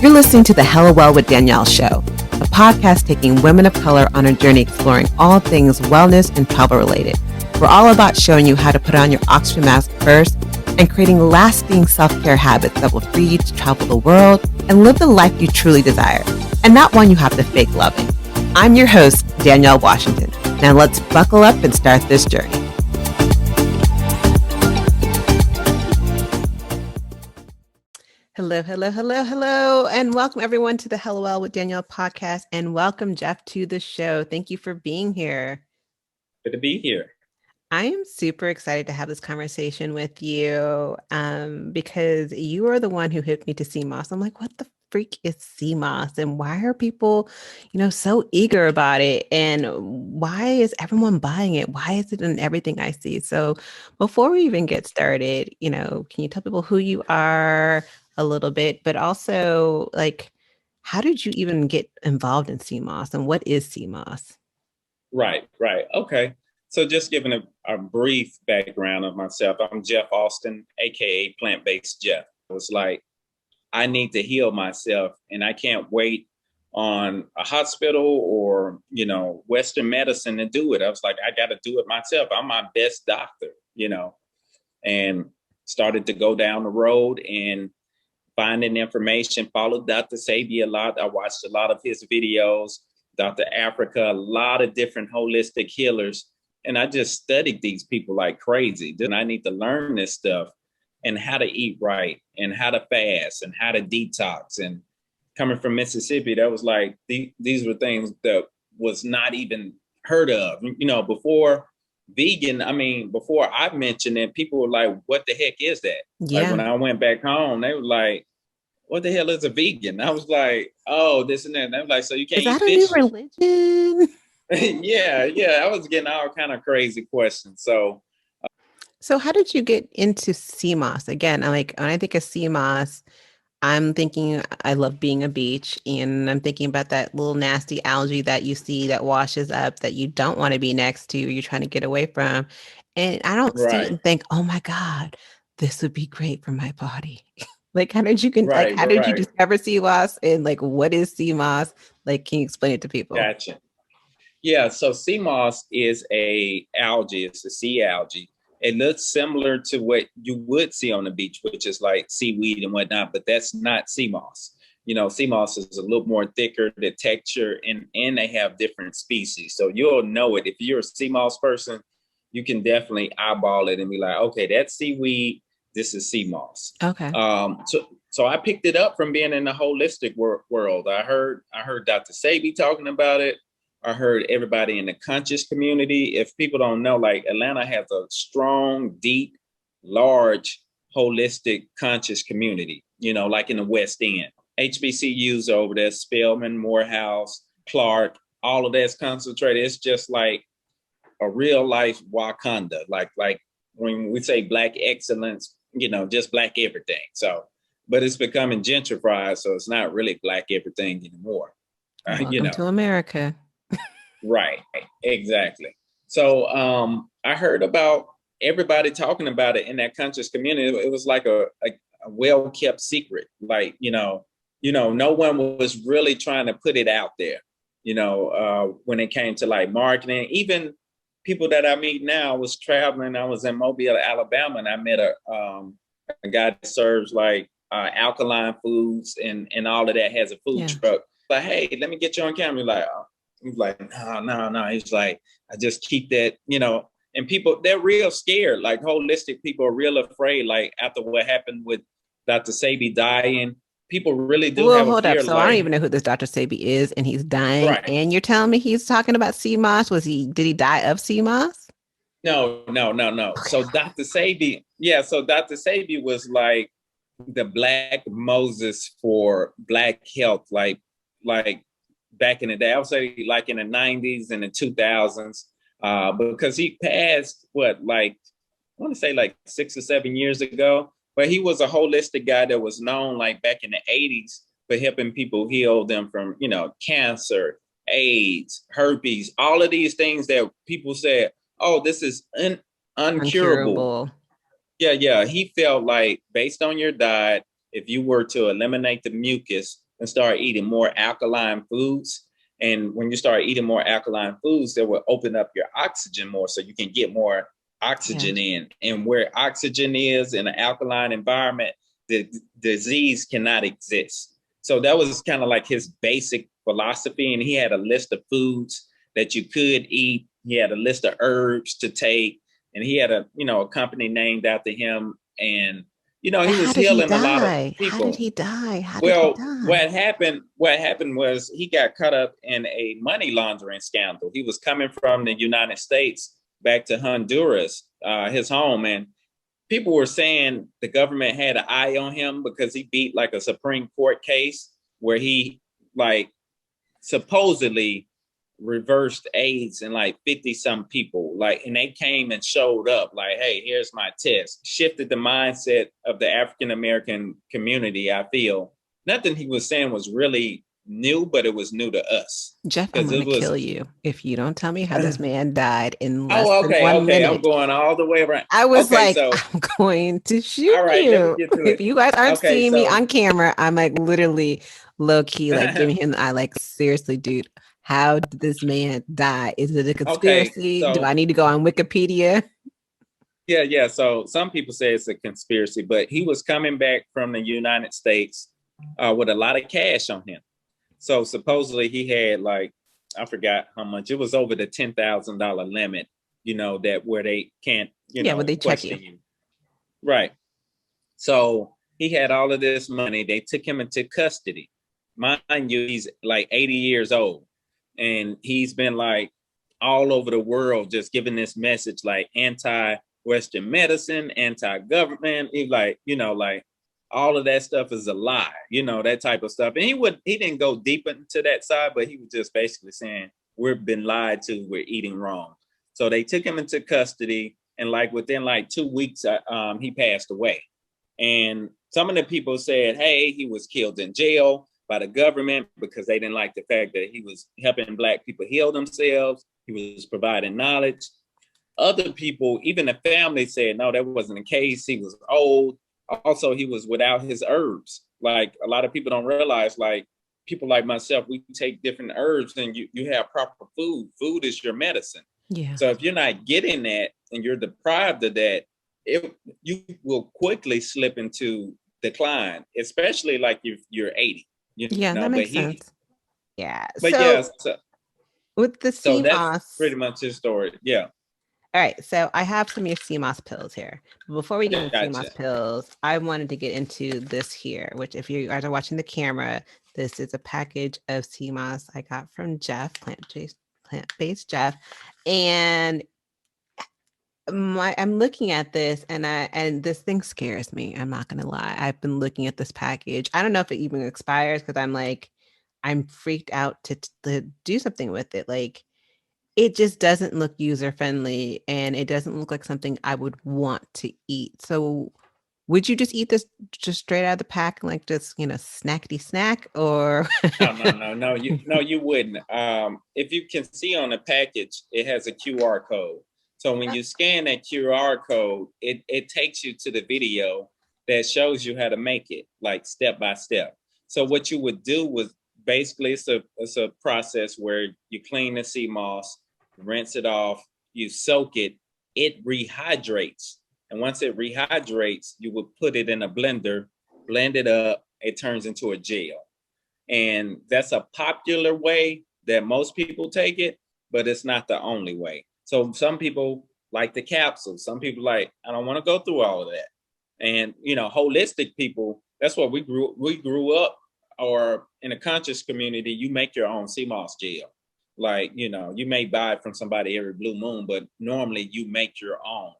You're listening to the Hella Well with Danielle show, a podcast taking women of color on a journey exploring all things wellness and travel related. We're all about showing you how to put on your oxygen mask first and creating lasting self-care habits that will free you to travel the world and live the life you truly desire, and not one you have to fake loving. I'm your host, Danielle Washington. Now let's buckle up and start this journey. Hello, and welcome everyone to the Hello Well with Danielle podcast, and welcome Jeff to the show. Thank you for being here. Good to be here. I am super excited to have this conversation with you because you are the one who hooked me to sea moss. I'm like, what the freak is sea moss, and why are people, so eager about it, and why is everyone buying it? Why is it in everything I see? So before we even get started, can you tell people who you are a little bit, but also like, how did you even get involved in sea moss, and what is sea moss? Right. Okay. So just giving a brief background of myself, I'm Jeff Austin, aka Plant-Based Jeff. It was like, I need to heal myself, and I can't wait on a hospital or, Western medicine to do it. I was like, I got to do it myself. I'm my best doctor, and started to go down the road and finding information, followed Dr. Sebi a lot. I watched a lot of his videos, Dr. Africa, a lot of different holistic healers. And I just studied these people like crazy. Then I need to learn this stuff and how to eat right and how to fast and how to detox. And coming from Mississippi, that was like, these were things that was not even heard of. Before vegan, before I mentioned it, people were like, what the heck is that? Yeah. Like when I went back home, they were like, what the hell is a vegan? I was like, oh, this and that. And I was like, so you can't eat fish? Is that a new religion? yeah. I was getting all kind of crazy questions. So how did you get into sea moss? Again, when I think of sea moss, I'm thinking I love being a beach, and I'm thinking about that little nasty algae that you see that washes up that you don't want to be next to, you're trying to get away from. And I don't see it and think, oh my God, this would be great for my body. How did you discover sea moss, and what is sea moss? Can you explain it to people? Gotcha. Yeah, so sea moss is a algae. It's a sea algae. It looks similar to what you would see on the beach, which is like seaweed and whatnot, but that's not sea moss. Sea moss is a little more thicker, the texture, and they have different species. So you'll know it. If you're a sea moss person, you can definitely eyeball it and be like, okay, that's seaweed. This is sea moss. Okay. So I picked it up from being in the holistic world. I heard Dr. Sebi talking about it. I heard everybody in the conscious community. If people don't know, like Atlanta has a strong, deep, large, holistic conscious community, like in the West End. HBCUs over there, Spelman, Morehouse, Clark, all of that's concentrated. It's just like a real life Wakanda, like when we say Black excellence, just Black everything. So, but it's becoming gentrified, so it's not really Black everything anymore. Welcome to America. Right, exactly. So I heard about everybody talking about it in that conscious community. It was like a well-kept secret. No one was really trying to put it out there, when it came to like marketing. Even people that I meet now, I was traveling. I was in Mobile, Alabama, and I met a guy that serves like alkaline foods and all of that, has a food truck. Like, hey, let me get you on camera. He's like, no. He's like, I just keep that, and people, they're real scared. Like holistic people are real afraid. Like after what happened with Dr. Sebi dying, people really do have a fear. Hold up. So I don't even know who this Dr. Sebi is, and he's dying. Right. And you're telling me he's talking about sea moss? Did he die of sea moss? No. Okay. So Dr. Sebi was like the Black Moses for Black health, like back in the day. I would say like in the 90s and the 2000s, because he passed I want to say like 6 or 7 years ago. But he was a holistic guy that was known like back in the 80s for helping people heal them from, cancer, AIDS, herpes, all of these things that people said, oh, this is uncurable. Yeah. He felt like based on your diet, if you were to eliminate the mucus, and start eating more alkaline foods. And when you start eating more alkaline foods, that will open up your oxygen more so you can get more oxygen in. And where oxygen is in an alkaline environment, the disease cannot exist. So that was kind of like his basic philosophy. And he had a list of foods that you could eat. He had a list of herbs to take. And he had a company named after him. And, he was healing a lot of people. How did he die? What happened was he got caught up in a money laundering scandal. He was coming from the United States back to Honduras, his home. And people were saying the government had an eye on him because he beat like a Supreme Court case where he like supposedly reversed AIDS in like 50 some people, and they came and showed up like, hey, here's my test. Shifted the mindset of the African American community. I feel nothing he was saying was really new, but it was new to us. Jeff, I'm going to kill you if you don't tell me how this man died in less than 1 minute. I'm going all the way around. I was I'm going to shoot you. If you guys aren't seeing me on camera, I'm like literally low key, like giving him the eye, like seriously, dude. How did this man die? Is it a conspiracy? Do I need to go on Wikipedia? Yeah. So some people say it's a conspiracy, but he was coming back from the United States with a lot of cash on him. So supposedly he had like, I forgot how much. It was over the $10,000 limit, that where they can't, where they check you. Right. So he had all of this money. They took him into custody. Mind you, he's like 80 years old. And he's been like all over the world just giving this message like anti-Western medicine, anti-government. He's like, like all of that stuff is a lie, that type of stuff. And he didn't go deep into that side, but he was just basically saying, we've been lied to, we're eating wrong. So they took him into custody, and like within like 2 weeks, he passed away. And some of the people said, hey, he was killed in jail by the government because they didn't like the fact that he was helping Black people heal themselves. He was providing knowledge. Other people, even the family, said, no, that wasn't the case. He was old. Also, he was without his herbs. Like a lot of people don't realize, like people like myself, we take different herbs and you have proper food. Food is your medicine. Yeah. So if you're not getting that and you're deprived of that, you will quickly slip into decline, especially like if you're 80. That makes sense. Yeah. But with the sea moss, that's pretty much his story. Yeah. All right. So I have some of your sea moss pills here. But before we get into sea moss pills, I wanted to get into this here, which if you guys are watching the camera, this is a package of sea moss I got from Jeff, plant-based Jeff. And I'm looking at this and this thing scares me. I'm not gonna lie. I've been looking at this package. I don't know if it even expires because I'm freaked out to do something with it. Like it just doesn't look user friendly and it doesn't look like something I would want to eat. So would you just eat this just straight out of the pack and like just snackety snack or No, you wouldn't. If you can see on the package, it has a QR code. So when you scan that QR code, it takes you to the video that shows you how to make it, like step by step. So what you would do was basically it's a process where you clean the sea moss, rinse it off, you soak it, it rehydrates. And once it rehydrates, you would put it in a blender, blend it up, it turns into a gel. And that's a popular way that most people take it, but it's not the only way. So some people like the capsules. Some people like, I don't want to go through all of that. And, holistic people, that's what we grew up, or in a conscious community, you make your own sea moss gel. Like, you may buy it from somebody every blue moon, but normally you make your own.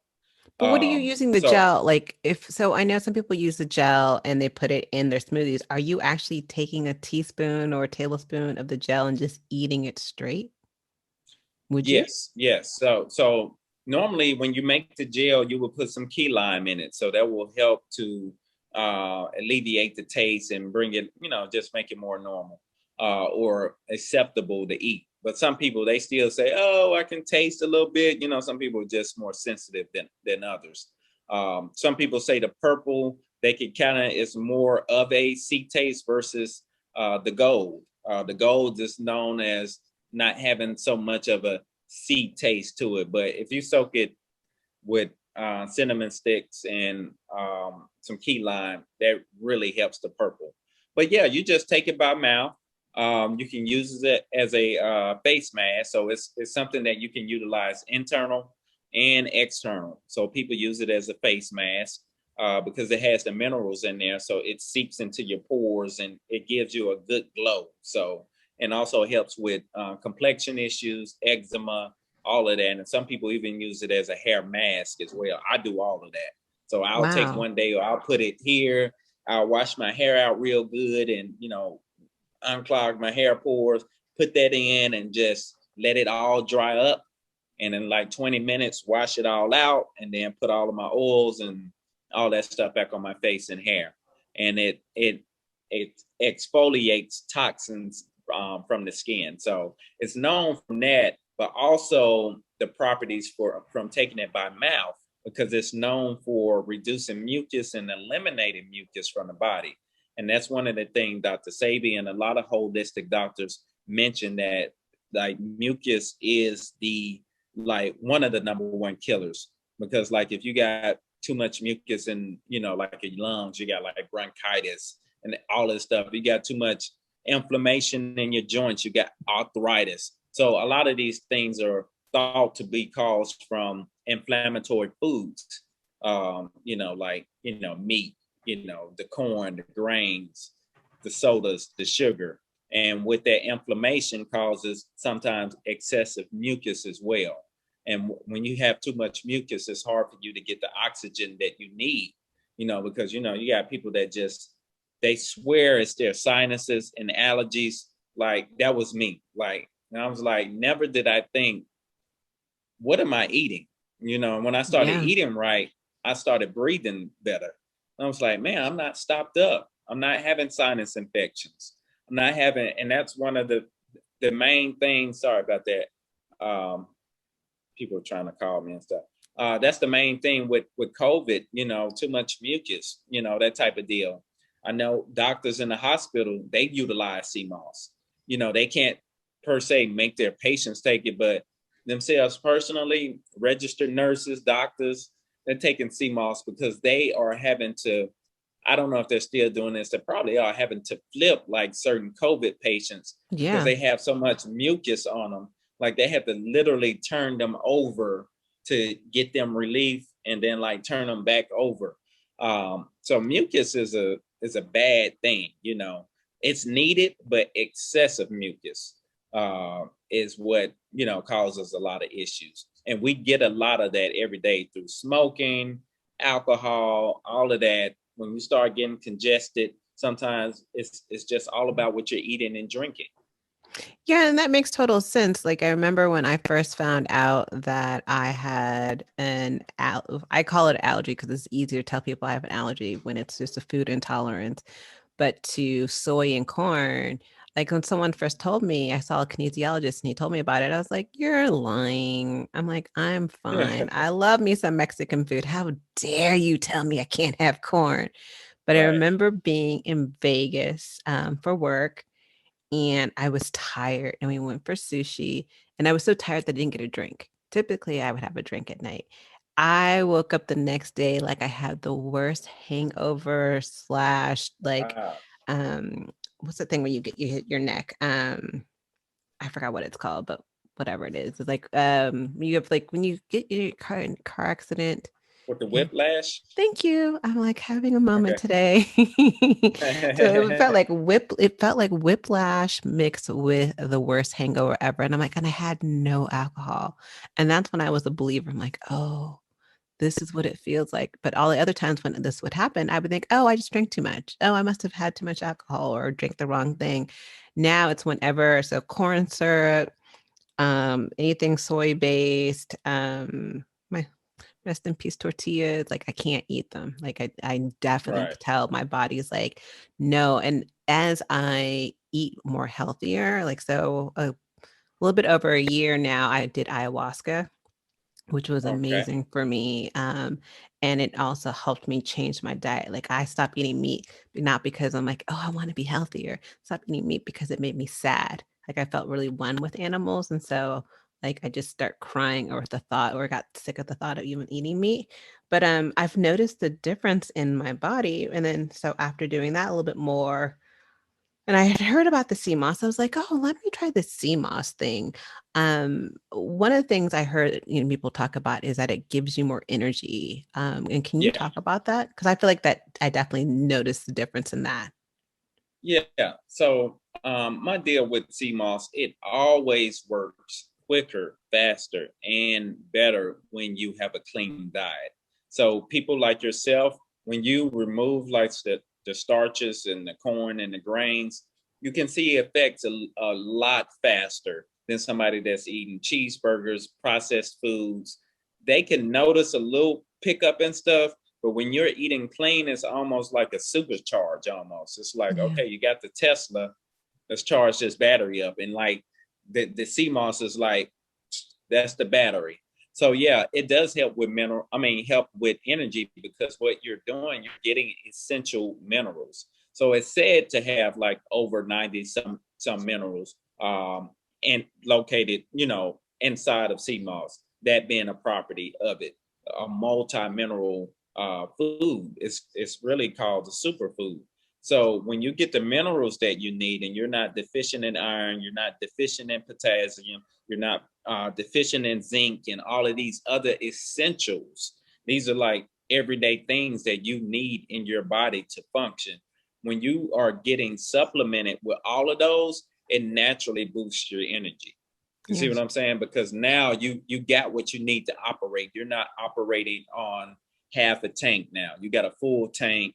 But what are you using the gel? Like I know some people use the gel and they put it in their smoothies. Are you actually taking a teaspoon or a tablespoon of the gel and just eating it straight? Would you? Yes. So normally when you make the gel, you will put some key lime in it. So that will help to alleviate the taste and bring it, just make it more normal or acceptable to eat. But some people, they still say, oh, I can taste a little bit. Some people are just more sensitive than others. Some people say the purple, they could it's more of a sea taste versus the gold. The gold is known as not having so much of a seed taste to it, but if you soak it with cinnamon sticks and some key lime, that really helps the purple. But yeah, you just take it by mouth. You can use it as a face mask, so it's something that you can utilize internal and external. So people use it as a face mask because it has the minerals in there, so it seeps into your pores and it gives you a good glow. So and also helps with complexion issues, eczema, all of that. And some people even use it as a hair mask as well. I do all of that. So I'll take Wow. one day, or I'll put it here. I'll wash my hair out real good, and unclog my hair pores. Put that in, and just let it all dry up. And in like 20 minutes, wash it all out, and then put all of my oils and all that stuff back on my face and hair. And it exfoliates toxins from the skin. So it's known from that, but also the properties from taking it by mouth, because it's known for reducing mucus and eliminating mucus from the body. And that's one of the things Dr. Sebi and a lot of holistic doctors mention, that like mucus is the like one of the number one killers. Because like if you got too much mucus in, like your lungs, you got like bronchitis and all this stuff. You got too much inflammation in your joints, you got arthritis. So a lot of these things are thought to be caused from inflammatory foods. Meat, the corn, the grains, the sodas, the sugar. And with that, inflammation causes sometimes excessive mucus as well. And when you have too much mucus, it's hard for you to get the oxygen that you need, because, you got people that just, they swear it's their sinuses and allergies. Like that was me. Like, and I was like, never did I think, what am I eating? When I started Yeah. eating right, I started breathing better. I was like, man, I'm not stopped up. I'm not having sinus infections. I'm not having, and that's one of the main things. Sorry about that. People are trying to call me and stuff. That's the main thing with COVID. Too much mucus. That type of deal. I know doctors in the hospital, they utilize CMOS. They can't per se make their patients take it, but themselves personally, registered nurses, doctors, they're taking CMOS because they are having to, I don't know if they're still doing this, they probably are having to flip like certain COVID patients because Yeah. they have so much mucus on them. Like they have to literally turn them over to get them relief and then like turn them back over. So mucus is a bad thing. It's needed, but excessive mucus is what causes a lot of issues, and we get a lot of that every day through smoking, alcohol, all of that. When you start getting congested, sometimes it's just all about what you're eating and drinking. Yeah, and that makes total sense. Like I remember when I first found out that I had I call it allergy because it's easier to tell people I have an allergy when it's just a food intolerance. But to soy and corn, like when someone first told me, I saw a kinesiologist and he told me about it. I was like, "You're lying." I'm like, "I'm fine. I love me some Mexican food. How dare you tell me I can't have corn?" But I Right. remember being in Vegas for work, and I was tired, and we went for sushi, and I was so tired that I didn't get a drink. Typically, I would have a drink at night. I woke up the next day like I had the worst hangover slash like Wow. what's the thing when you hit your neck? I forgot what it's called, but whatever it is. It's like you have like when you get your car accident. With the And whiplash. thank you. I'm like having a moment Okay. today. So it felt like whiplash mixed with the worst hangover ever. And I'm like, and I had no alcohol. And that's when I was a believer. I'm like, oh, this is what it feels like. But all the other times when this would happen, I would think, oh, I just drank too much. Oh, I must have had too much alcohol or drank the wrong thing. Now it's whenever, so corn syrup, anything soy based, my rest in peace tortillas, like I can't eat them. Like I definitely Right. could tell my body's like, no. And as I eat more healthier, like so a little bit over a year now, I did ayahuasca which was Okay. amazing for me. And it also helped me change my diet. Like I stopped eating meat, not because I'm like, oh, I want to be healthier. Stop eating meat because it made me sad. Like I felt really one with animals. And so like I just start crying over the thought or got sick of the thought of even eating meat. But I've noticed the difference in my body. And then so after doing that a little bit more, and I had heard about the sea moss. I was like, oh, let me try the sea moss thing. One of the things I heard, people talk about is that it gives you more energy. And can you Yeah. talk about that? Because I feel like that I definitely noticed the difference in that. Yeah. So my deal with CMOS, it always works quicker, faster, and better when you have a clean diet. So people like yourself, when you remove like the starches and the corn and the grains, you can see effects a lot faster than somebody that's eating cheeseburgers, processed foods. They can notice a little pickup and stuff, but when you're eating clean, it's almost like a supercharge almost. It's like, Yeah. okay, you got the Tesla, let's charge this battery up. And like the CMOS is like, that's the battery. So yeah, it does help with help with energy because what you're doing, you're getting essential minerals. So it's said to have like over 90 some minerals and located, inside of CMOS, that being a property of it, a multi-mineral food. It's really called a superfood. So when you get the minerals that you need and you're not deficient in iron, you're not deficient in potassium, you're not deficient in zinc and all of these other essentials. These are like everyday things that you need in your body to function. When you are getting supplemented with all of those, it naturally boosts your energy. You see what Yes. I'm saying? Because now you got what you need to operate. You're not operating on half a tank now. You got a full tank.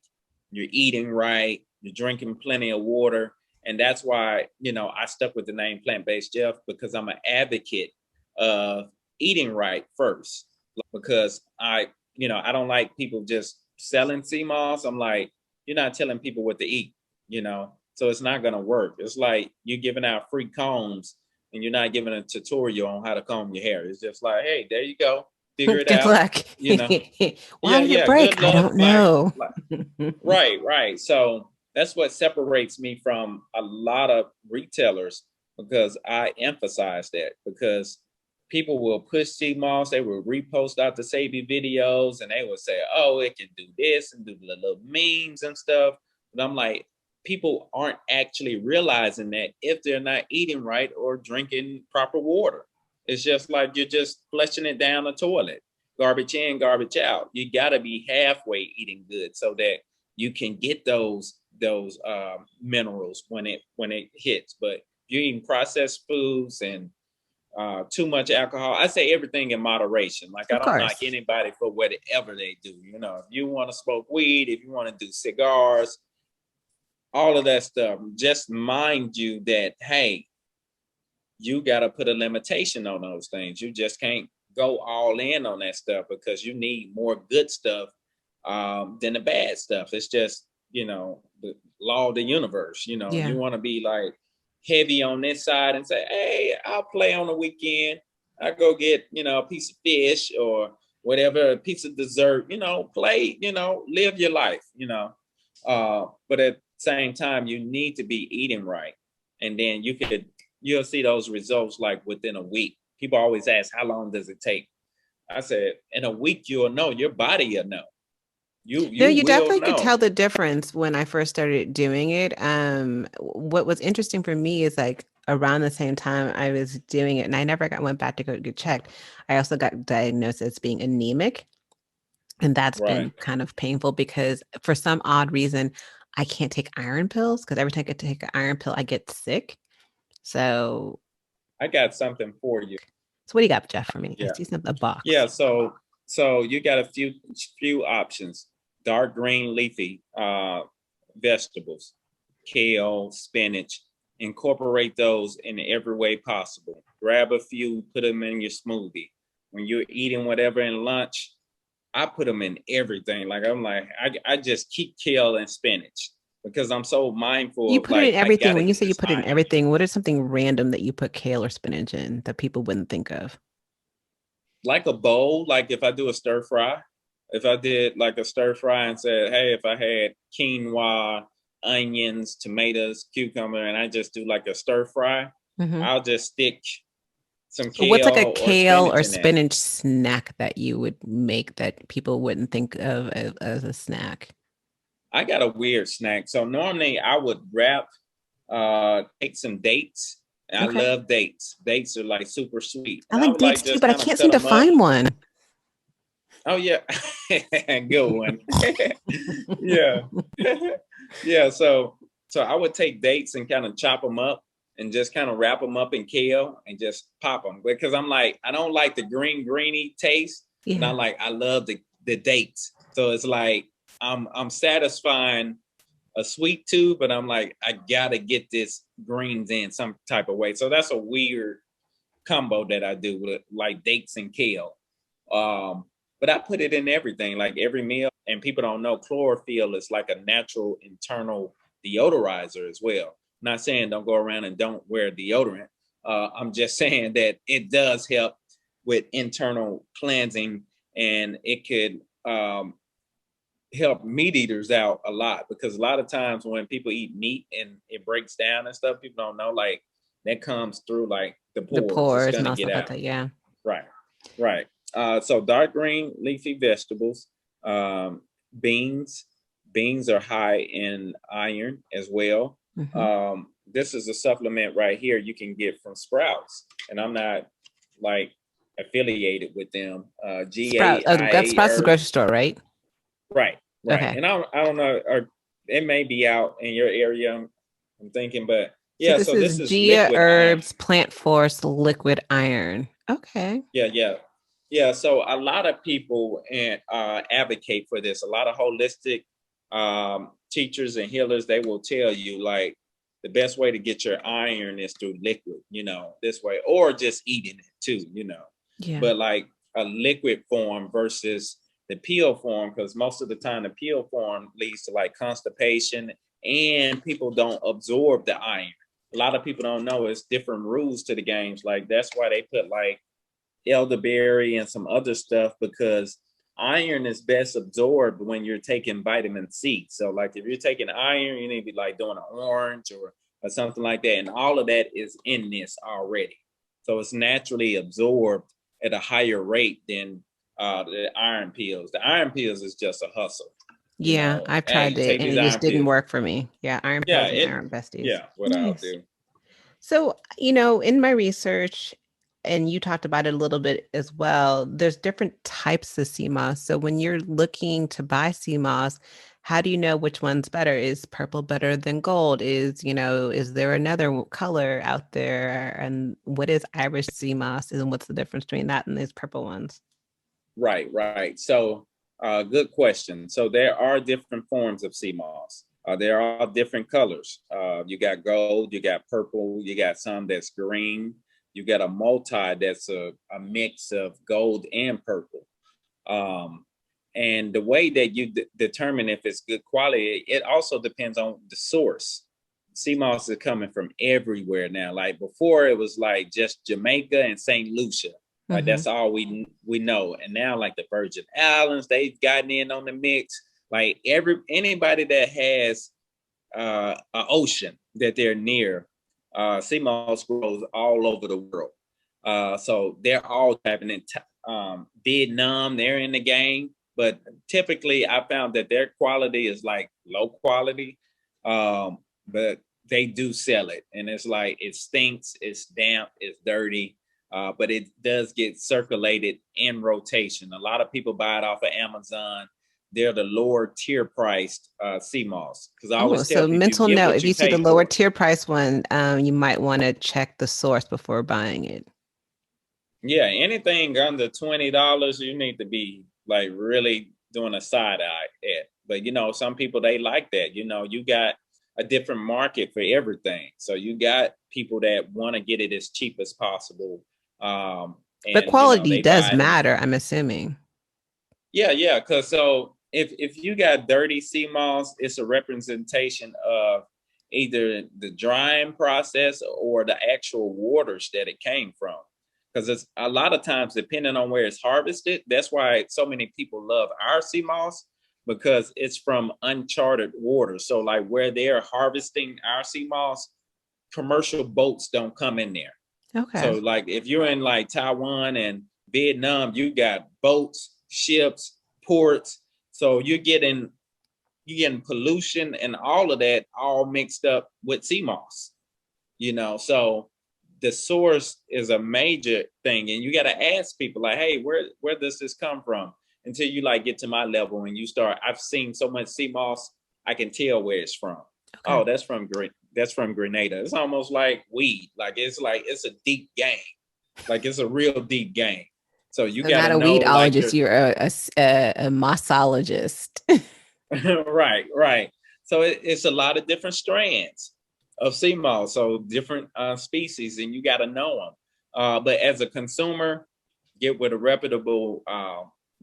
You're eating right. You're drinking plenty of water. And that's why, I stuck with the name Plant Based Jeff because I'm an advocate of eating right first. Because I don't like people just selling CMOS. I'm like, you're not telling people what to eat. So it's not going to work. It's like you're giving out free combs and you're not giving a tutorial on how to comb your hair. It's just like, hey, there you go. Figure it Good out. luck. You know, Why yeah, did it yeah. break? Good I luck. don't know. Like right, right. So that's what separates me from a lot of retailers because I emphasize that because people will push CMOS, they will repost out the Savvy videos and they will say, oh, it can do this and do the little memes and stuff. But I'm like, people aren't actually realizing that if they're not eating right or drinking proper water. It's just like you're just flushing it down the toilet, garbage in, garbage out. You got to be halfway eating good so that you can get those minerals when it hits. But if you're eating processed foods and too much alcohol, I say everything in moderation. Like I Of don't knock course. anybody for whatever they do. If you want to smoke weed, if you want to do cigars, all of that stuff, just mind you that hey, you got to put a limitation on those things. You just can't go all in on that stuff because you need more good stuff than the bad stuff. It's just, the law of the universe. Yeah. You want to be like heavy on this side and say, hey, I'll play on the weekend. I go get, a piece of fish or whatever, a piece of dessert, play, live your life. But at the same time, you need to be eating right. And then you'll see those results like within a week. People always ask, how long does it take? I said, in a week, you'll know. Your body will know. You No, you you will definitely could know. tell the difference when I first started doing it. What was interesting for me is like around the same time I was doing it, and I never went back to go get checked. I also got diagnosed as being anemic, and that's Right. been kind of painful because for some odd reason, I can't take iron pills because every time I get to take an iron pill, I get sick. So, I got something for you. so what do you got, Jeff, for me? I Yeah. see something, a Yeah. box. So you got a few options. Dark green leafy vegetables, kale, spinach. Incorporate those in every way possible. Grab a few, put them in your smoothie. When you're eating whatever in lunch, I put them in everything. Like I'm like, I just keep kale and spinach because I'm so mindful You of put it in like I everything. gotta When you get say you this put it in iron. everything, what is something random that you put kale or spinach in that people wouldn't think of? like a bowl, like if I do a stir fry, if I did like a stir fry and said, hey, if I had quinoa, onions, tomatoes, cucumber, and I just do like a stir fry, Hmm. I'll just stick some So what's like a kale or kale spinach or in that. spinach snack that you would make that people wouldn't think of as a snack? I got a weird snack. So normally I would take some dates. And I Okay. love dates. Dates are like super sweet. I And I like would dates like too, just but I kind of can't cut seem to them up. find one. Oh yeah. Good one. Yeah. Yeah. So I would take dates and kind of chop them up and just kind of wrap them up in kale and just pop them because I'm like, I don't like the greeny taste, and Yeah. I love the dates. So it's like I'm satisfying a sweet tooth, but I'm like, I gotta get this greens in some type of way. So that's a weird combo that I do with like dates and kale. Um, but I put it in everything, like every meal. And people don't know chlorophyll is like a natural internal deodorizer as well. Not saying don't go around and don't wear deodorant. I'm just saying that it does help with internal cleansing, and it could help meat eaters out a lot because a lot of times when people eat meat and it breaks down and stuff, people don't know like that comes through like the The pores. It's pores and gonna all get stuff like out. that. Yeah. Right, right. So dark green leafy vegetables, um, beans. Beans are high in iron as well. Hmm. This is a supplement right here you can get from Sprouts, and I'm not like affiliated with them. Sprout. That's GAIA Sprouts is the grocery herbs. store, right? Right, right. Okay. And I don't know, or it may be out in your area. I'm thinking, but So yeah. this So is this is Gia liquid iron. Herbs Plant Force Liquid Iron. Okay. Yeah, yeah, yeah. So a lot of people and advocate for this. A lot of holistic teachers and healers, they will tell you like the best way to get your iron is through liquid, this way, or just eating it too, Yeah. But like a liquid form versus the peel form, because most of the time the peel form leads to like constipation, and people don't absorb the iron. A lot of people don't know it's different rules to the games. Like that's why they put like elderberry and some other stuff, because iron is best absorbed when you're taking vitamin C. So like if you're taking iron, you need to be like doing an orange or something like that. And all of that is in this already. So it's naturally absorbed at a higher rate than the iron pills. The iron pills is just a hustle. Yeah, I've tried Hey, it take and these it just iron didn't pills. work for me. Yeah, iron Yeah, pills and iron besties. what I'll Nice. do. So, in my research, and you talked about it a little bit as well, there's different types of sea moss. So when you're looking to buy sea moss, how do you know which one's better? Is purple better than gold? Is there another color out there? And what is Irish sea moss? And what's the difference between that and these purple ones? Right, right. So, good question. So, there are different forms of sea moss. There are different colors. You got gold, you got purple, you got some that's green, you got a multi that's a mix of gold and purple. Um, and the way that you determine if it's good quality, it also depends on the source. Sea moss is coming from everywhere now. Like before, it was like just Jamaica and St. Lucia. Like Mm-hmm. that's all we know. And now, like the Virgin Islands, they've gotten in on the mix. Like anybody that has an ocean that they're near, sea moss grows all over the world. So they're all tapping in. Vietnam, they're in the game, but typically I found that their quality is like low quality, but they do sell it, and it's like it stinks, it's damp, it's dirty, but it does get circulated in rotation. A lot of people buy it off of Amazon. They're the lower tier priced sea moss, because I Oh, always tell so people you mental get note, what if you you see the pay lower for. tier price one, you might want to check the source before buying it. Yeah, anything under $20, you need to be like really doing a side eye at. But some people they like that. You got a different market for everything. So you got people that want to get it as cheap as possible. But And quality they does buy it in. matter, I'm assuming. Yeah, yeah. Cause so if you got dirty sea moss, it's a representation of either the drying process or the actual waters that it came from. because it's a lot of times depending on where it's harvested. That's why so many people love our sea moss, because it's from uncharted water. So like where they're harvesting our sea moss, commercial boats don't come in there. So Okay. like if you're in like Taiwan and Vietnam, you got boats, ships, ports. So you're getting pollution and all of that all mixed up with sea moss, So the source is a major thing, and you got to ask people like, hey, where does this come from? Until you like get to my level and you start. I've seen so much sea moss, I can tell where it's from. Okay. Oh, that's from Grenada. It's almost like weed. Like it's a deep game. Like it's a real deep game. So you So got not to a know like weedologist, your you're a mossologist. right, right. So it's a lot of different strands of sea moss, so different species, and you got to know them. But as a consumer, get with a reputable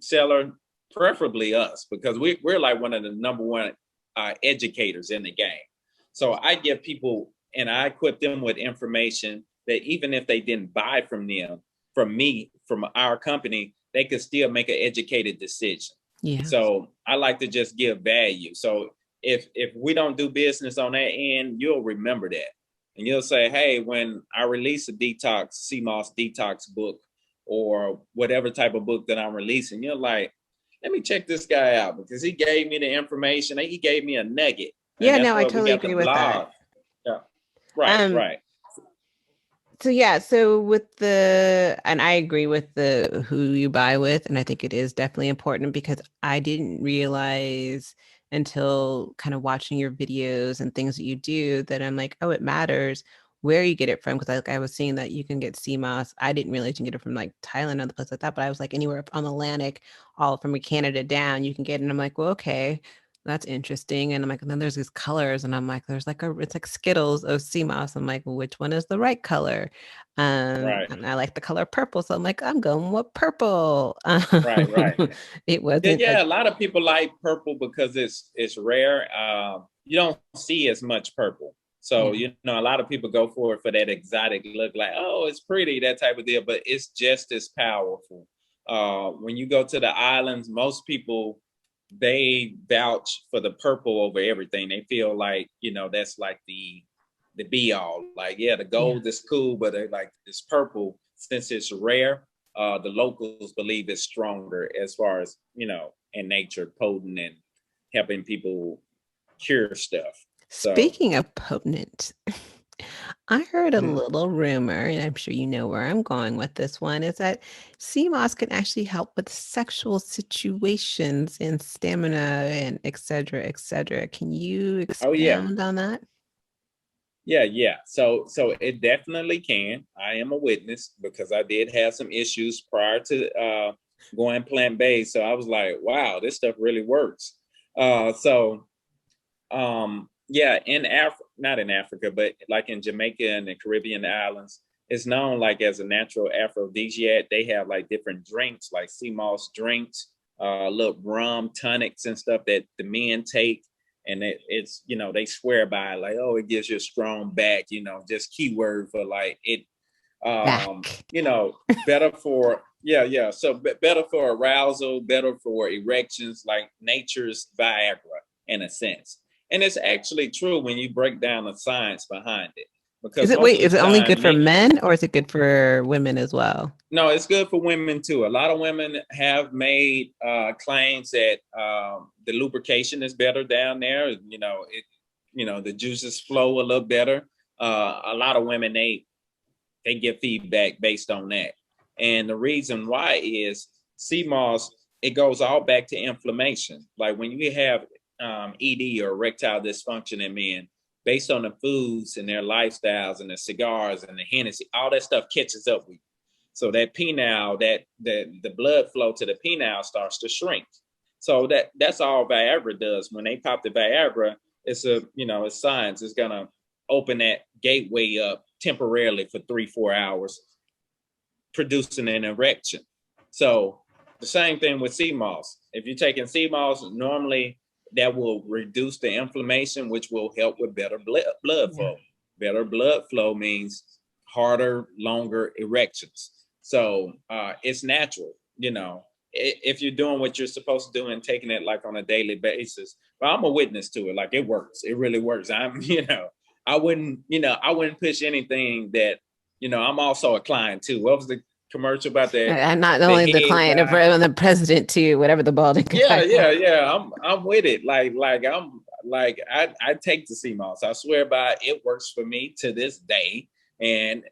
seller, preferably us, because we're like one of the number one educators in the game. So I give people and I equip them with information that even if they didn't buy from them, from me, from our company, they could still make an educated decision. Yeah. So I like to just give value. So if we don't do business on that end, you'll remember that. And you'll say, hey, when I release a detox, CMOS detox book or whatever type of book that I'm releasing, you're like, let me check this guy out because he gave me the information. He gave me a nugget. And Yeah, that's no, I what we totally got the agree with that. blog. Yeah. Right, Um, right. so yeah, so with the, and I agree with the who you buy with, and I think it is definitely important because I didn't realize until kind of watching your videos and things that you do that I'm like, oh, it matters where you get it from. Because I was seeing that you can get sea moss. I didn't realize you can get it from like Thailand, other places like that, but I was like anywhere up on the Atlantic, all from Canada down, you can get it. And I'm like, well, okay, that's interesting. And I'm like, and then there's these colors, and I'm like, there's like it's like Skittles of sea moss. I'm like, well, which one is the right color? Right, And I like the color purple, so I'm like, I'm going with purple. right, right. It Yeah, wasn't yeah. a A lot of people like purple because it's rare. You don't see as much purple, so yeah, a lot of people go for it for that exotic look, like oh, it's pretty, that type of deal. But it's just as powerful. When you go to the islands, most people they vouch for the purple over everything. They feel like that's like the be all. Like yeah, the yeah. gold is cool, but they like this purple since it's rare. The locals believe it's stronger as far as in nature, potent and helping people cure stuff. So Speaking of potent, I heard a mhm. little rumor, and I'm sure you know where I'm going with this one, is that sea moss can actually help with sexual situations and stamina and et cetera, et cetera. Can you Oh yeah, expound on that? yeah, yeah. So it definitely can. I am a witness because I did have some issues prior to going plant based. So I was like, wow, this stuff really works. So yeah, in not in Africa, but like in Jamaica and the Caribbean islands, it's known like as a natural aphrodisiac. They have like different drinks, like sea moss drinks, little rum tonics and stuff that the men take, and it's they swear by it, like oh it gives you a strong back, just keyword for like it, Back. better for yeah yeah. So better for arousal, better for erections, like nature's Viagra in a sense. And it's actually true when you break down the science behind it. Is Because it, most wait, of is the it only good time, for men or is it good for women as well? no, it's good for women too. A lot of women have made claims that the lubrication is better down there. The juices flow a little better. A lot of women they get feedback based on that, and the reason why is CMOS. It goes all back to inflammation. Like when you have ED or erectile dysfunction in men, based on the foods and their lifestyles and the cigars and the Hennessy, all that stuff catches up with you. So that penile, that the blood flow to the penile starts to shrink. So that's all Viagra does. When they pop the Viagra, it's science. It's gonna open that gateway up temporarily for 3-4 hours, producing an erection. So the same thing with sea moss. If you're taking sea moss, normally that will reduce the inflammation, which will help with better blood Yeah. flow. Better blood flow means harder, longer erections. So it's natural, if you're doing what you're supposed to do and taking it like on a daily basis. But I'm a witness to it. Like it works. It really works. I'm, I wouldn't push anything that, I'm also a client too. What was the commercial about that? I'm not The only the head client of guy. the president too, whatever the balding Yeah, guy was. yeah, yeah. I'm with it. I take the sea moss. I swear by it, it works for me to this day. And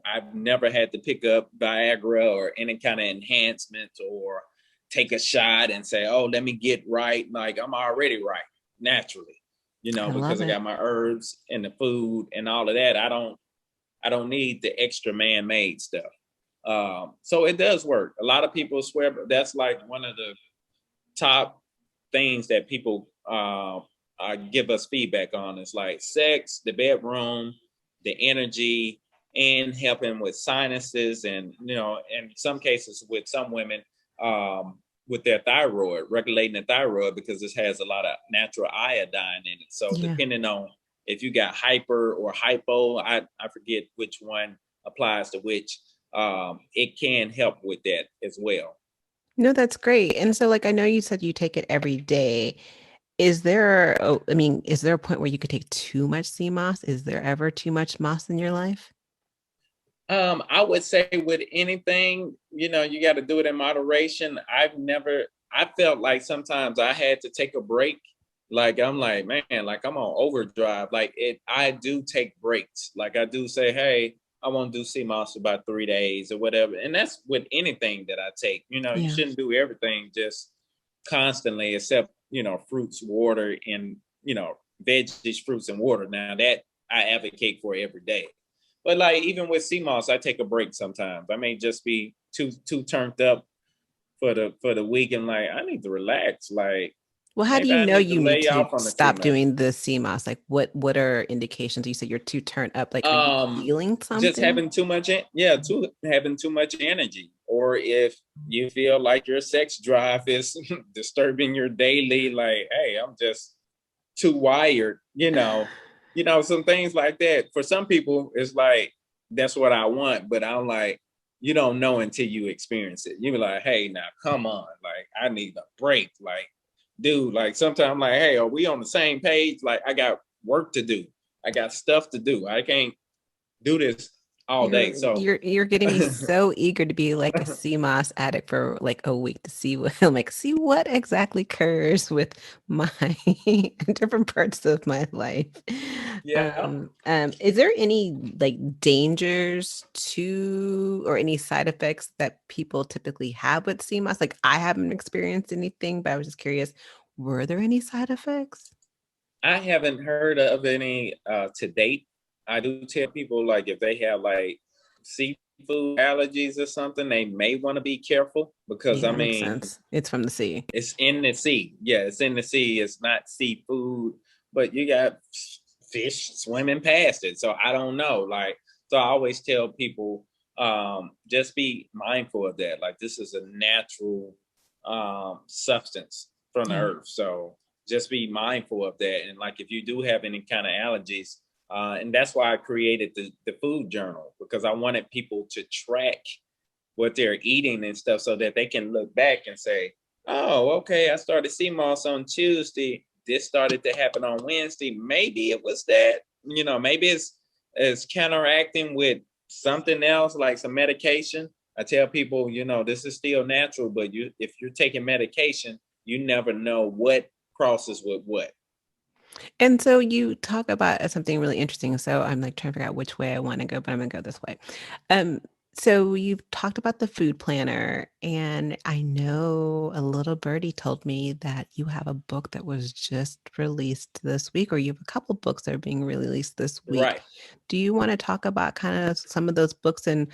I've never had to pick up Viagra or any kind of enhancement or take a shot and say, oh, let me get right. Like I'm already right naturally, I because love I it. got my herbs and the food and all of that. I don't need the extra man-made stuff. So it does work. A lot of people swear, but that's like one of the top things that people give us feedback on. Is like sex, the bedroom, the energy, and helping with sinuses, and in some cases with some women, with their thyroid, regulating the thyroid because this has a lot of natural iodine in it. So Yeah. depending on if you got hyper or hypo, I forget which one applies to which. It can help with that as well. No, that's great. And so, like, I know you said you take it every day. I mean, is there a point where you could take too much sea moss? Is there ever too much moss in your life? I would say with anything, you got to do it in moderation. I felt like sometimes I had to take a break. Like I'm like, man, like I'm on overdrive. I do take breaks. Like I do say, hey, I want to do CMOS for about 3 days or whatever. And that's with anything that I take. You Yeah. shouldn't do everything just constantly, except, fruits, water, and, veggies, fruits, and water. Now that I advocate for every day. But like even with CMOS, I take a break sometimes. I may just be too turned up for the week, and like I need to relax. Like Well, how do maybe you I know need to you need lay to off on the stop CMOS. doing the CMOS? Like, what are indications? You said you're too turned up. Like, are you Um, feeling just something? having too much, yeah, too having too much energy, or if you feel like your sex drive is disturbing your daily, like, hey, I'm just too wired, some things like that. For some people, it's like that's what I want, but I'm like, you don't know until you experience it. You be like, hey, now come on, like I need a break, like, dude. Like sometimes I'm like, hey, are we on the same page? Like I got work to do, I got stuff to do. I can't do this all day. So You're getting me so eager to be like a CMOS addict for like a week to see what like see what exactly occurs with my different parts of my life. yeah. Is there any like dangers to or any side effects that people typically have with CMOS? Like I haven't experienced anything, but I was just curious, were there any side effects? I haven't heard of any to date. I do tell people like if they have like seafood allergies or something, they may want to be careful because Yeah, I that makes mean sense. It's from the sea. it's in the sea. Yeah, it's in the sea. It's not seafood, but you got fish swimming past it. So I don't know. Like so, I always tell people just be mindful of that. Like this is a natural substance from the Yeah. earth. So just be mindful of that. And like if you do have any kind of allergies, and that's why I created the food journal because I wanted people to track what they're eating and stuff so that they can look back and say, oh, okay, I started CMOS on Tuesday. This started to happen on Wednesday. Maybe it was that, maybe it's counteracting with something else like some medication. I tell people, this is still natural, but if you're taking medication, you never know what crosses with what. And so you talk about something really interesting. So I'm like trying to figure out which way I want to go, but I'm gonna go this way. Um, so you've talked about the food planner, and I know a little birdie told me that you have a book that was just released this week, or you have a couple books that are being released this week. Right. Do you want to talk about kind of some of those books and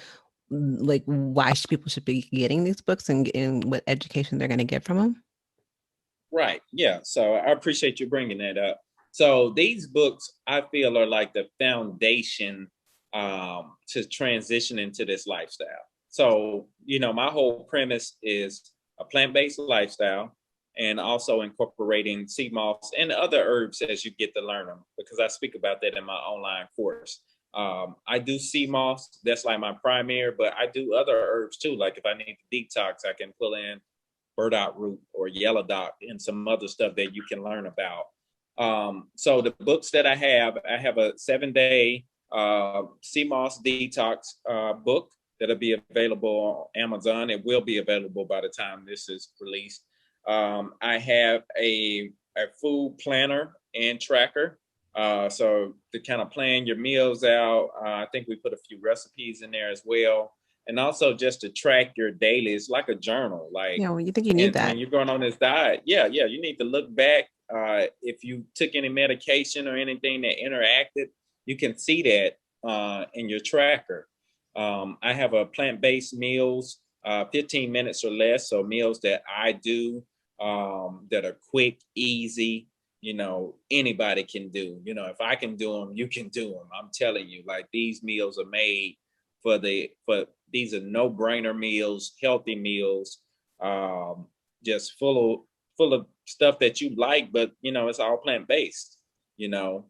like why people should be getting these books and what education they're going to get from them? Right. Yeah. So I appreciate you bringing that up. So these books, I feel, are like the foundation to transition into this lifestyle. So, my whole premise is a plant based lifestyle and also incorporating sea moss and other herbs as you get to learn them, because I speak about that in my online course. I do sea moss. That's like my primary, but I do other herbs too. Like if I need to detox, I can pull in burdock root or yellow dock and some other stuff that you can learn about. So the books that I have a 7-day sea moss detox book that'll be available on Amazon. It will be available by the time this is released. I have a food planner and tracker. So to kind of plan your meals out, I think we put a few recipes in there as well. And also just to track your daily, it's like a journal. Like, Yeah, well, you think you need and that. when you're going on this diet, yeah, you need to look back. If you took any medication or anything that interacted, you can see that in your tracker. I have a plant-based meals, 15 minutes or less. So meals that I do that are quick, easy, anybody can do. If I can do them, you can do them. I'm telling you, like these meals are made for these are no-brainer meals, healthy meals, just full of stuff that you like, but it's all plant-based, you know.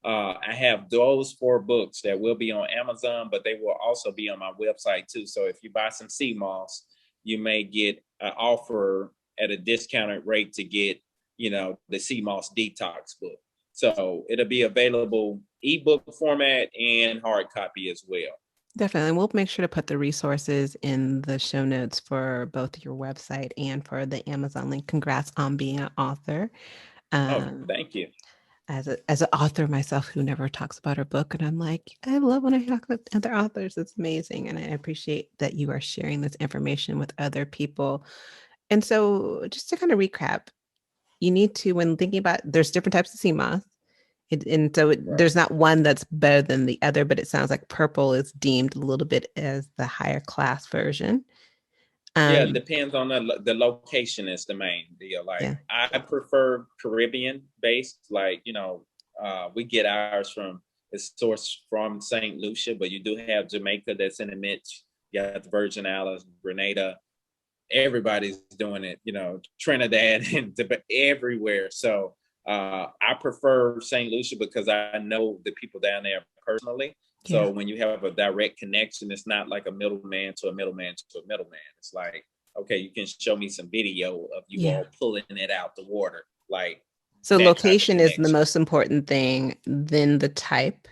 I have those 4 books that will be on Amazon, but they will also be on my website too. So if you buy some sea moss, you may get an offer at a discounted rate to get, the sea moss detox book. So it'll be available ebook format and hard copy as well. Definitely. And we'll make sure to put the resources in the show notes for both your website and for the Amazon link. Congrats on being an author. Oh, Um, thank you. as an author myself who never talks about her book, and I'm like, I love when I talk with other authors. It's amazing, and I appreciate that you are sharing this information with other people. And so, just to kind of recap, you need to, when thinking about, there's different types of sea moss. Right. There's not one that's better than the other, but it sounds like purple is deemed a little bit as the higher class version. Yeah, it Um, depends on the location is the main deal. Like yeah. I prefer Caribbean based. Like, we get ours from it's sourced from St. Lucia, but you do have Jamaica that's in the mix. You got the Virgin Islands, Grenada. Everybody's doing it, Trinidad and everywhere. So I prefer St. Lucia because I know the people down there personally. Yeah. So when you have a direct connection, it's not like a middleman to a middleman to a middleman. It's like, okay, you can show me some video of you Yeah. all pulling it out the water, like So that type of location is the connection. most important thing, then the type.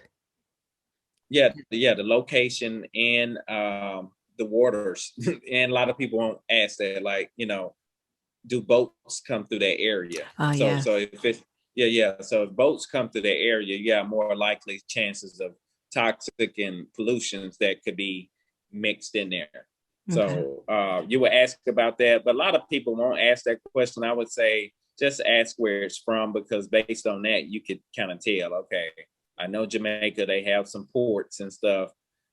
Yeah, the location and the waters. And a lot of people won't ask that, like, do boats come through that area? Oh, So yeah. so if it's yeah. So if boats come through that area, you got more likely chances of toxic and pollutions that could be mixed in there. Okay. So you would ask about that, but a lot of people won't ask that question. I would say just ask where it's from because based on that, you could kind of tell. Okay, I know Jamaica; they have some ports and stuff.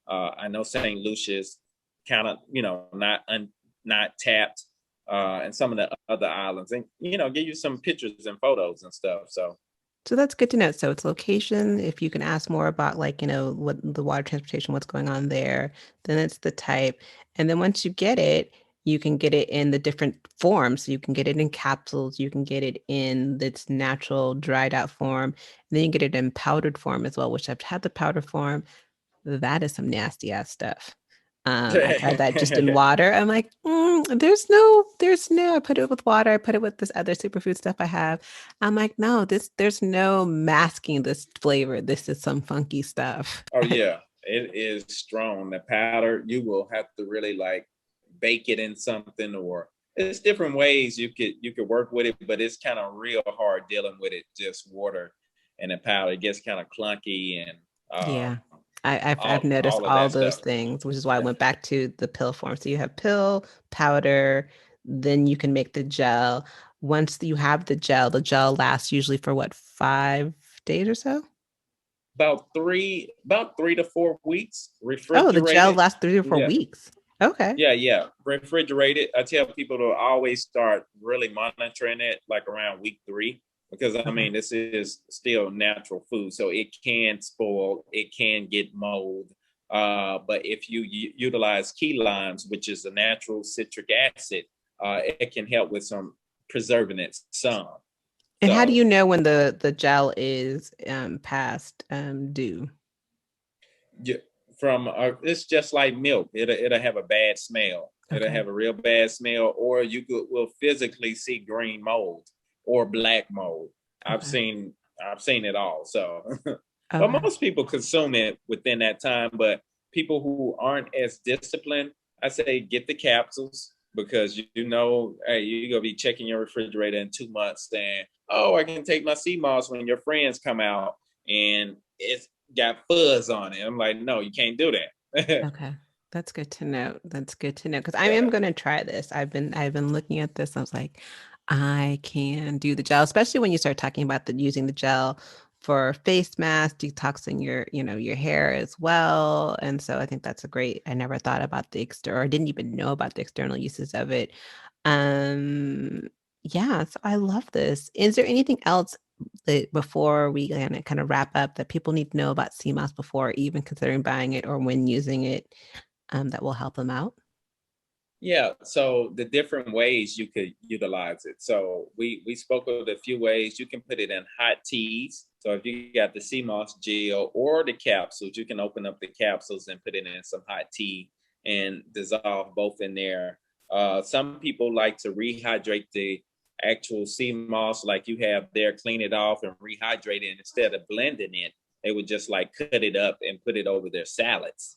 I know St. Lucia's kind of not tapped and some of the other islands, and give you some pictures and photos and stuff. So So that's good to know. So it's location. If you can ask more about like, what the water transportation, what's going on there, then it's the type. And then once you get it, you can get it in the different forms. So you can get it in capsules, you can get it in its natural dried out form, and then you get it in powdered form as well, which I've had the powder form. That is some nasty ass stuff. I tried that just in water. I'm like, there's no. I put it with water. I put it with this other superfood stuff I have. I'm like, no, there's no masking this flavor. This is some funky stuff. oh yeah, it is strong. The powder, you will have to really like bake it in something, or it's different ways you could work with it, but it's kind of real hard dealing with it just water and the powder. It gets kind of clunky and Yeah. I've noticed all of all that those stuff. things, which is why I Yeah. went back to the pill form. So you have pill, powder, then you can make the gel. Once you have the gel lasts usually for what, 5 days or so? About 3 to 4 weeks, Oh, the gel refrigerated. lasts 3 or 4 Yeah. weeks. Okay. Yeah. Refrigerated. I tell people to always start really monitoring it like around week 3 because I Okay. mean this is still natural food, so it can spoil, it can get mold. But if you utilize key limes, which is a natural citric acid, it can help with some preserving it some. And how do So you know when the gel is past due? you, from it's just like milk. It'll have a bad smell. It'll Okay. have a real bad smell, or will physically see green mold or black mold. I've Okay. seen I've seen it all. So, but Okay. most people consume it within that time. But people who aren't as disciplined, I say get the capsules because you know, hey, you're gonna be checking your refrigerator in 2 months, saying, "Oh, I can take my sea moss when your friends come out." And it's got fuzz on it. I'm like, no, you can't do that. Okay. That's good to know. That's good to know because I Yeah. am going to try this. I've been looking at this. I was like, I can do the gel, especially when you start talking about the using the gel for face mask, detoxing your hair as well. And so I think that's a great. I never thought about the external, or didn't even know about the external uses of it. Um, yeah, so I love this. Is there anything else that before we kind of wrap up that people need to know about CMOS before even considering buying it or when using it, that will help them out? Yeah. So the different ways you could utilize it. So we spoke of a few ways. You can put it in hot teas. So if you got the CMOS gel or the capsules, you can open up the capsules and put it in some hot tea and dissolve both in there. Some people like to rehydrate the actual sea moss like you have there, clean it off and rehydrate it. Instead of blending it, they would just like cut it up and put it over their salads.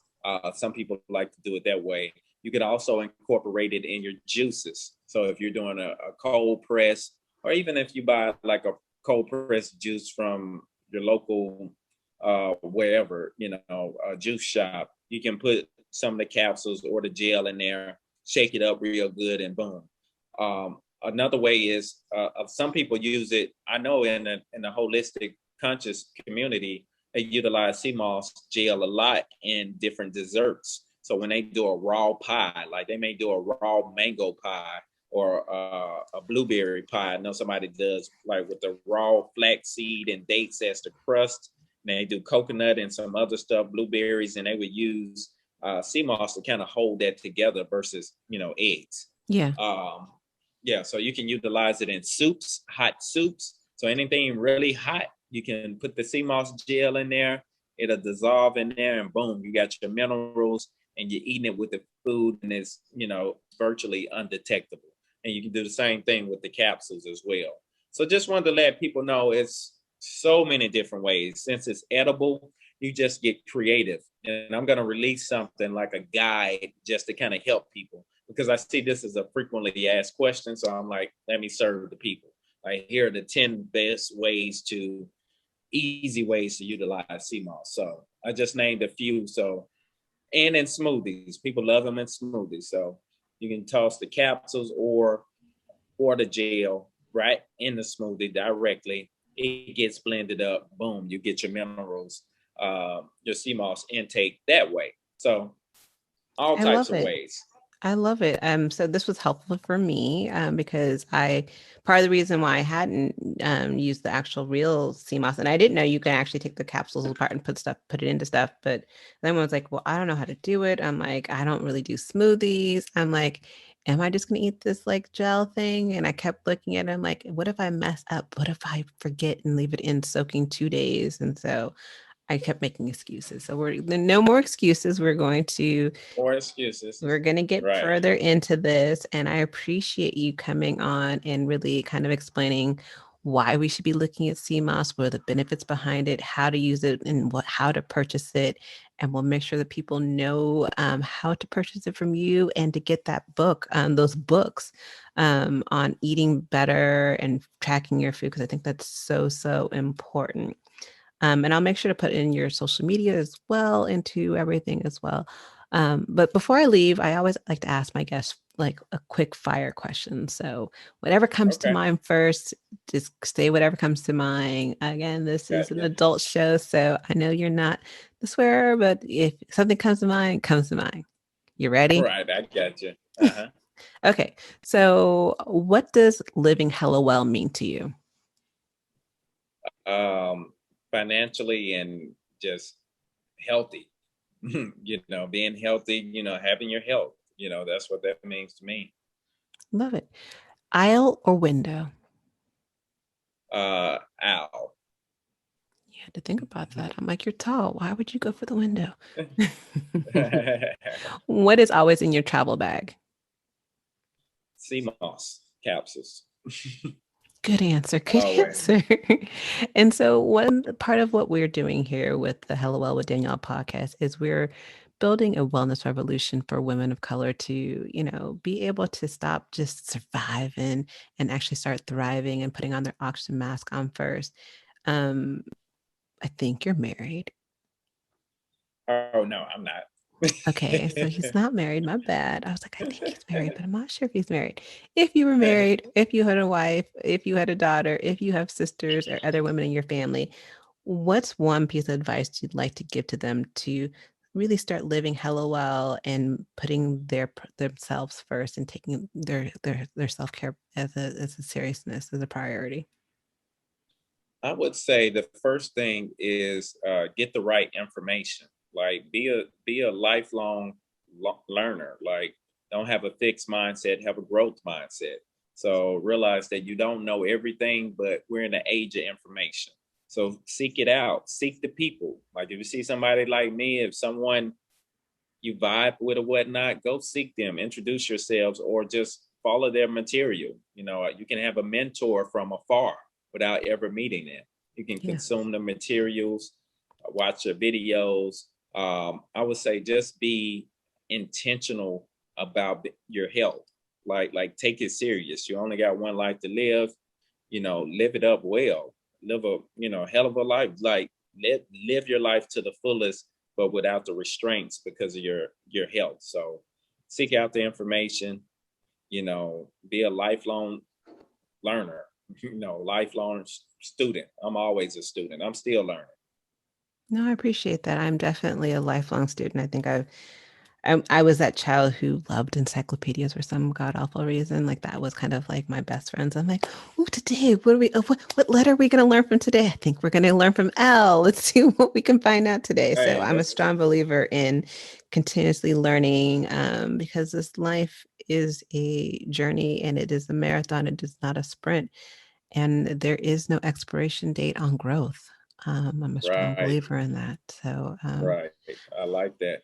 Some people like to do it that way. You could also incorporate it in your juices. So if you're doing a cold press, or even if you buy like a cold press juice from your local wherever, a juice shop, you can put some of the capsules or the gel in there, shake it up real good, and boom. Another way is some people use it. I know in the holistic conscious community, they utilize sea moss gel a lot in different desserts. So when they do a raw pie, like they may do a raw mango pie or a blueberry pie. I know somebody does like with the raw flaxseed and dates as the crust. And they do coconut and some other stuff, blueberries, and they would use sea moss to kind of hold that together versus eggs. Yeah. Um, yeah, so you can utilize it in soups, hot soups. So anything really hot, you can put the sea moss gel in there. It'll dissolve in there, and boom, you got your minerals, and you're eating it with the food, and it's virtually undetectable. And you can do the same thing with the capsules as well. So just wanted to let people know it's so many different ways. Since it's edible, you just get creative. And I'm going to release something like a guide just to kind of help people because I see this as a frequently asked question. So I'm like, let me serve the people. Like, here are the 10 best easy ways to utilize sea moss. So I just named a few. So, and in smoothies, people love them in smoothies. So you can toss the capsules or the gel right in the smoothie directly. It gets blended up. Boom, you get your minerals, your sea moss intake that way. So all I types love of it. ways. I love it. So this was helpful for me because part of the reason why I hadn't used the actual real CMOS, and I didn't know you can actually take the capsules apart and put it into stuff. But then I was like, well, I don't know how to do it. I'm like, I don't really do smoothies. I'm like, am I just gonna eat this like gel thing? And I kept looking at it. I'm like, what if I mess up? What if I forget and leave it in soaking 2 days? And so I kept making excuses. So we're no more excuses. Or excuses. We're going to get Right. further into this, and I appreciate you coming on and really kind of explaining why we should be looking at CMOS, what are the benefits behind it, how to use it, and how to purchase it. And we'll make sure that people know how to purchase it from you and to get that book, those books on eating better and tracking your food, because I think that's so, so important. And I'll make sure to put in your social media as well, into everything as well. But before I leave, I always like to ask my guests like a quick fire question. So whatever comes to Okay. mind first, just say whatever comes to mind. Again, this is an Gotcha. adult show, so I know you're not the swearer, but if something comes to mind, it comes to mind. You ready? Right. I got you. Uh Okay. So what does living hella well mean to you? huh. Financially and just healthy. Being healthy. Having your health. That's what that means to me. Love it. Aisle or window? Owl. You had to think about that. I'm like, you're tall. Why would you go for the window? What is always in your travel bag? Sea moss capsules. Good answer. Good Always. answer. And so, one part of what we're doing here with the Hello Well with Danielle podcast is we're building a wellness revolution for women of color to, be able to stop just surviving and actually start thriving and putting on their oxygen mask on first. Um, I think you're married. Oh no, I'm not. Okay, so he's not married. My bad. I was like, I think he's married, but I'm not sure if he's married. If you were married, if you had a wife, if you had a daughter, if you have sisters or other women in your family, what's one piece of advice you'd like to give to them to really start living hella well and putting themselves first and taking their self-care as a seriousness, as a priority? I would say the first thing is get the right information. Like be a lifelong learner. Like don't have a fixed mindset, have a growth mindset. So realize that you don't know everything, but we're in the age of information. So seek it out. Seek the people. Like if you see somebody like me, if someone you vibe with or whatnot, go seek them, introduce yourselves, or just follow their material. You can have a mentor from afar without ever meeting them. You can Yeah. consume the materials, watch the videos. I would say just be intentional about your health. Like take it serious. You only got one life to live. Live it up well. Live a hell of a life. Like live your life to the fullest, but without the restraints because of your health. So seek out the information. Be a lifelong learner. Lifelong student. I'm always a student. I'm still learning. No, I appreciate that. I'm definitely a lifelong student. I think I was that child who loved encyclopedias for some god awful reason. Like that was kind of like my best friends. I'm like, oh, today, what letter are we going to learn from today? I think we're going to learn from L. Let's see what we can find out today. So Hey, I'm a strong believer in continuously learning because this life is a journey and it is a marathon. It is not a sprint. And there is no expiration date on growth. I'm a strong right, believer in that. So, right. I like that.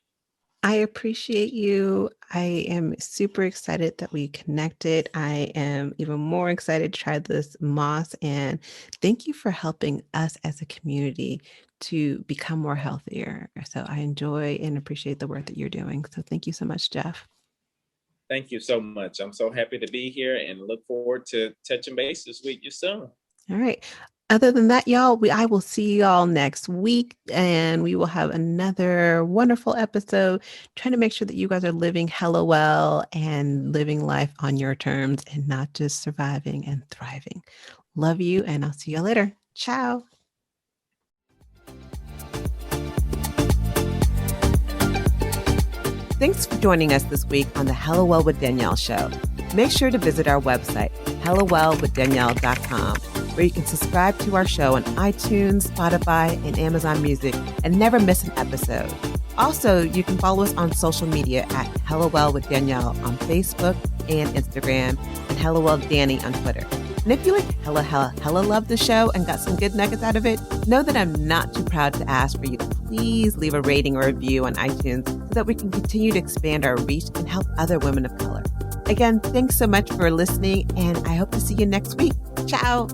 I appreciate you. I am super excited that we connected. I am even more excited to try this moss. And thank you for helping us as a community to become more healthier. So I enjoy and appreciate the work that you're doing. So thank you so much, Jeff. Thank you so much. I'm so happy to be here and look forward to touching bases with you soon. All right. Other than that, y'all, I will see y'all next week and we will have another wonderful episode trying to make sure that you guys are living hella well and living life on your terms and not just surviving and thriving. Love you, and I'll see you later. Ciao. Thanks for joining us this week on the Hello Well with Danielle show. Make sure to visit our website, hellowellwithdanielle.com, where you can subscribe to our show on iTunes, Spotify, and Amazon Music and never miss an episode. Also, you can follow us on social media at Hello Well with Danielle on Facebook and Instagram, and Hello Well Danny on Twitter. And if you like hella love the show and got some good nuggets out of it, know that I'm not too proud to ask for you to please leave a rating or review on iTunes so that we can continue to expand our reach and help other women of color. Again, thanks so much for listening, and I hope to see you next week. Ciao.